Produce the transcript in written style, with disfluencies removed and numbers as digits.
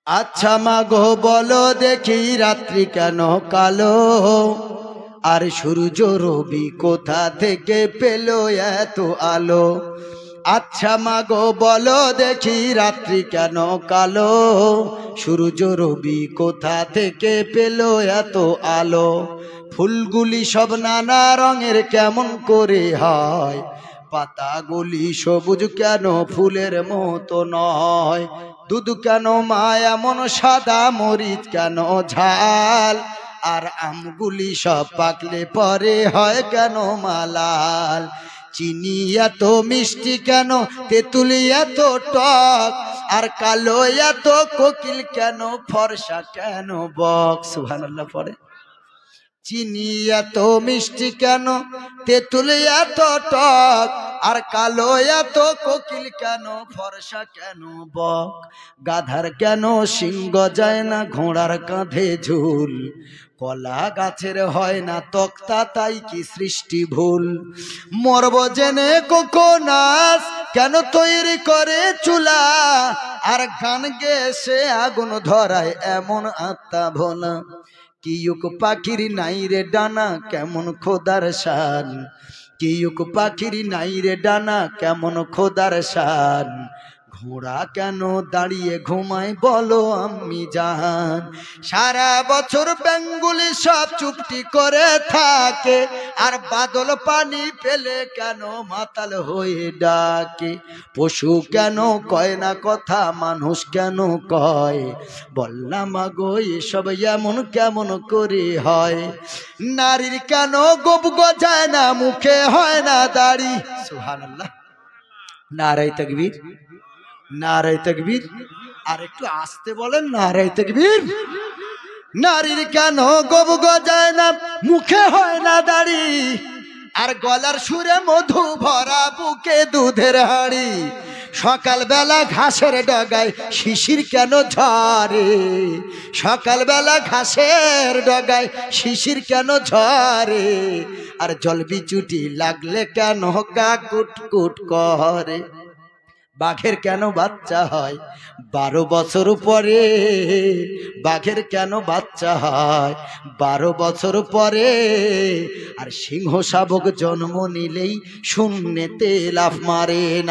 আচ্ছা মাগো বলো দেখি রাত্রি কেন কালো, আর সূর্য রবি কোথা থেকে পেল এত আলো। আচ্ছা মাগো বলো দেখি রাত্রি কেন কালো, সূর্য রবি কোথা থেকে পেল এত আলো। ফুলগুলি সব নানা রঙের কেমন করে হয়, পাতাগুলি সবুজ কেন ফুলের মতো নয়। দুধ কেন মা এমন সাদা, মরিচ কেন ঝাল, আর আমগুলি সব পাকলে পরে হয় কেন মালাল। চিনি এত মিষ্টি কেন, তেঁতুলি এত টক, আর কালো এত কোকিল কেন, ফর্সা কেন বক। সুবহানাল্লাহ পড়ে। চিনি এত মিষ্টি কেন, তেঁতুলি এত টক, আর কালো এত কোকিল কেন, ফর্সা কেন বক। গাধার কেন সিংহ যায় না, ঘোড়ার কাঁধে ঝুল, কলা গাছের হয় না তক্তা, তাই কি সৃষ্টি ভুল। মরব জেনে কোকোনাস কেন তৈরি করে চুলা, আর গান গেয়ে সে আগুন ধরায় এমন আত্মা ভোলা। কিউক পাখির নাই রে ডানা, কেমন খোদার শান, কিউক পাখির নাই রে ডানা, কেমন খোদার শান। ঘোড়া কেন দাঁড়িয়ে ঘুমায় বলো আম্মি জান। সারা বছর বেঙ্গুলি সব চুপটি করে থাকে, আর বাদল পানি পেলে কেন মাতাল হয়ে ডাকে। পশু কেন কয় না কথা, মানুষ কেন কয়, বললাম আগো এসব এমন কেমন করে হয়। নারীর কেন গোপ গজায় না, মুখে হয় না দাড়ি। সুবহানাল্লাহ, নারায়ে তাকবীর, নারায়ে তাকবীর। আর একটু আস্তে বলেন, নারায়ে তাকবীর। নারীর কেন গোপ গজায় না, মুখে হয় না দাড়ি, আর গলার সুরে মধু ভরা, বুকে দুধের হাঁড়ি। সকালবেলা ঘাসের ডগায় শিশির কেন ঝরে, সকালবেলা ঘাসের ডগায় শিশির কেন ঝরে, আর জল বিচুটি লাগলে কেন গা কুটকুট করে। বাঘের কেন বাচ্চা হয় 12 বছর পরে, বাঘের কেন বাচ্চা হয় 12 বছর পরে, আর সিংহ শাবক জন্ম নিলেই শূন্যেতে লাফ মারে না।